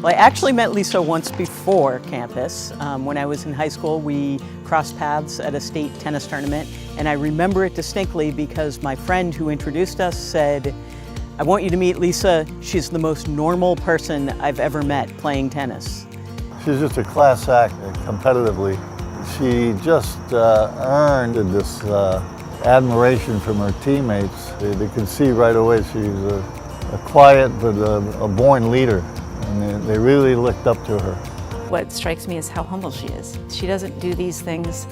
Well, I actually met Lisa once before campus. When I was in high school, we crossed paths at a state tennis tournament, and I remember it distinctly because my friend who introduced us said, "I want you to meet Lisa. She's the most normal person I've ever met playing tennis." She's just a class act competitively. She just earned this admiration from her teammates. They could see right away she's a quiet but a born leader. And they really looked up to her. What strikes me is how humble she is. She doesn't do these things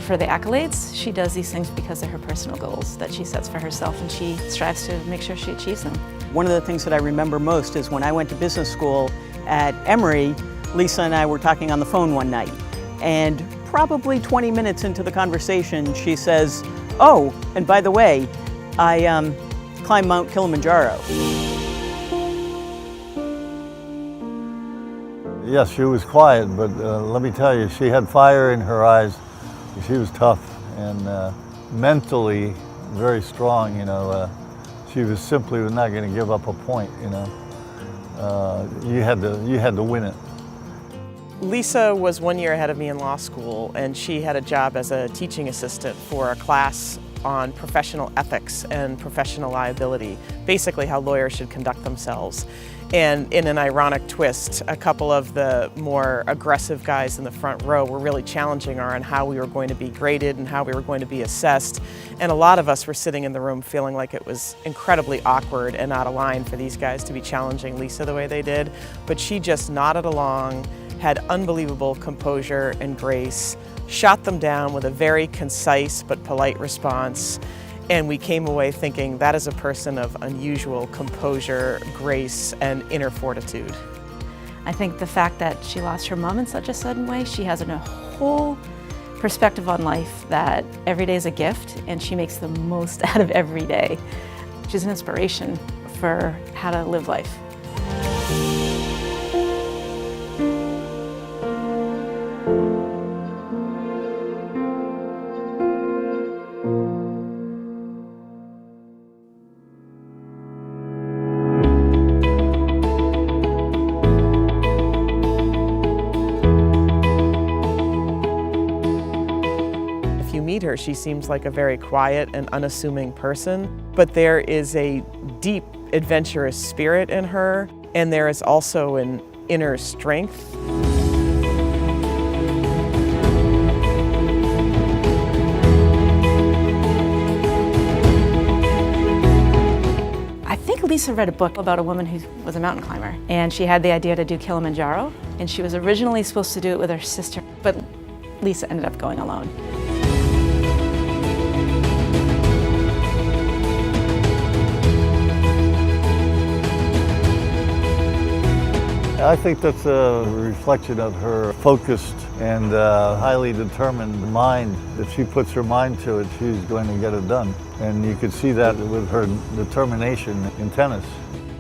for the accolades. She does these things because of her personal goals that she sets for herself, and she strives to make sure she achieves them. One of the things that I remember most is when I went to business school at Emory, Lisa and I were talking on the phone one night, and probably 20 minutes into the conversation, she says, "Oh, and by the way, I climbed Mount Kilimanjaro." Yes, she was quiet, but let me tell you, she had fire in her eyes. She was tough and mentally very strong, you know. She was simply not going to give up a point, you know. You had to win it. Lisa was 1 year ahead of me in law school, and she had a job as a teaching assistant for a class on professional ethics and professional liability, basically how lawyers should conduct themselves. And in an ironic twist, a couple of the more aggressive guys in the front row were really challenging her on how we were going to be graded and how we were going to be assessed. And a lot of us were sitting in the room feeling like it was incredibly awkward and out of line for these guys to be challenging Lisa the way they did. But she just nodded along, had unbelievable composure and grace, shot them down with a very concise but polite response. And we came away thinking that is a person of unusual composure, grace, and inner fortitude. I think the fact that she lost her mom in such a sudden way, she has a whole perspective on life that every day is a gift, and she makes the most out of every day. She's an inspiration for how to live life. If you meet her, she seems like a very quiet and unassuming person, but there is a deep, adventurous spirit in her, and there is also an inner strength. I think Lisa read a book about a woman who was a mountain climber, and she had the idea to do Kilimanjaro, and she was originally supposed to do it with her sister, but Lisa ended up going alone. I think that's a reflection of her focused and highly determined mind. If she puts her mind to it, she's going to get it done. And you could see that with her determination in tennis.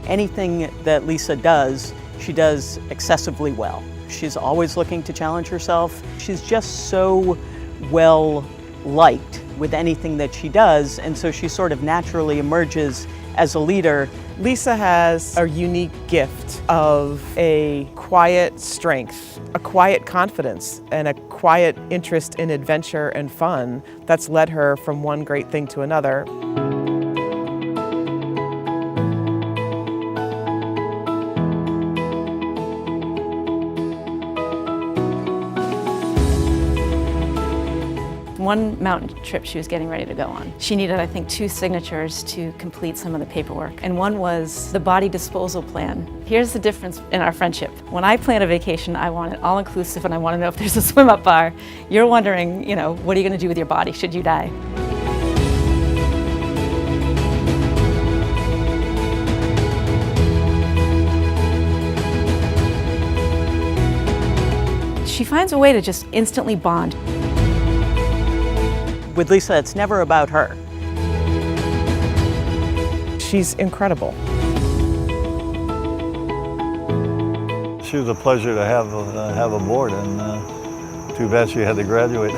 Anything that Lisa does, she does excessively well. She's always looking to challenge herself. She's just so well liked with anything that she does, and so she sort of naturally emerges as a leader. Lisa has a unique gift of a quiet strength, a quiet confidence, and a quiet interest in adventure and fun that's led her from one great thing to another. One mountain trip she was getting ready to go on. She needed, I think, 2 signatures to complete some of the paperwork. And one was the body disposal plan. Here's the difference in our friendship. When I plan a vacation, I want it all-inclusive and I want to know if there's a swim-up bar. You're wondering, you know, what are you going to do with your body should you die? She finds a way to just instantly bond. With Lisa, it's never about her. She's incredible. She was a pleasure to have aboard, and too bad she had to graduate.